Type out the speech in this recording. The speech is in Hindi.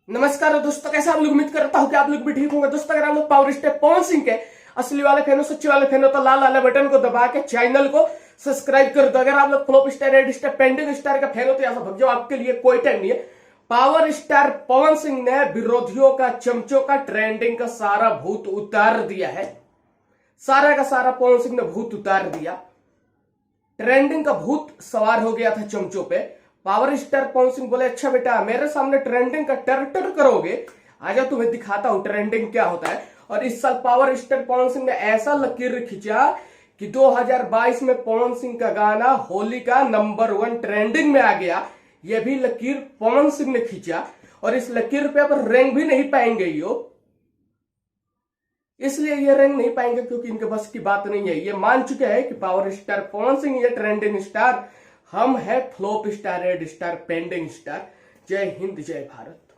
नमस्कार दोस्तों, कैसे आप लोग? उम्मीद करता हूं कि आप लोग भी ठीक होंगे। दोस्तों, अगर आप लोग पावर स्टार पवन सिंह के असली वाले फैन हो, सच्चे वाले फैन हो, तो लाल वाले बटन को दबा के चैनल को सब्सक्राइब कर दो। अगर आप लोग flop star, red star, pending star का फैन हो तो यहाँ से भग जाओ, आपके लिए कोई टाइम नहीं है। पावर स्टार पवन सिंह ने विरोधियों का, चमचों का, ट्रेंडिंग का सारा भूत उतार दिया है। सारा का सारा पवन सिंह ने भूत उतार दिया। ट्रेंडिंग का भूत सवार हो गया था चमचों पे। पावर स्टार पवन सिंह बोले, अच्छा बेटा मेरे सामने ट्रेंडिंग का टर करोगे, आजा तुम्हें दिखाता हूं ट्रेंडिंग क्या होता है। और इस साल पावर स्टार पवन सिंह ने ऐसा लकीर खींचा कि 2022 में पवन सिंह का गाना होली का नंबर 1 ट्रेंडिंग में आ गया। यह भी लकीर पवन सिंह ने खींचा और इस लकीर पे अब रंग भी नहीं पाएंगे इसलिए ये रंग नहीं पाएंगे क्योंकि इनके बस की बात नहीं है। ये मान चुके हैं कि पावर स्टार पवन सिंह ये ट्रेंडिंग स्टार, हम है flop star, red star, pending star. जय हिंद, जय भारत।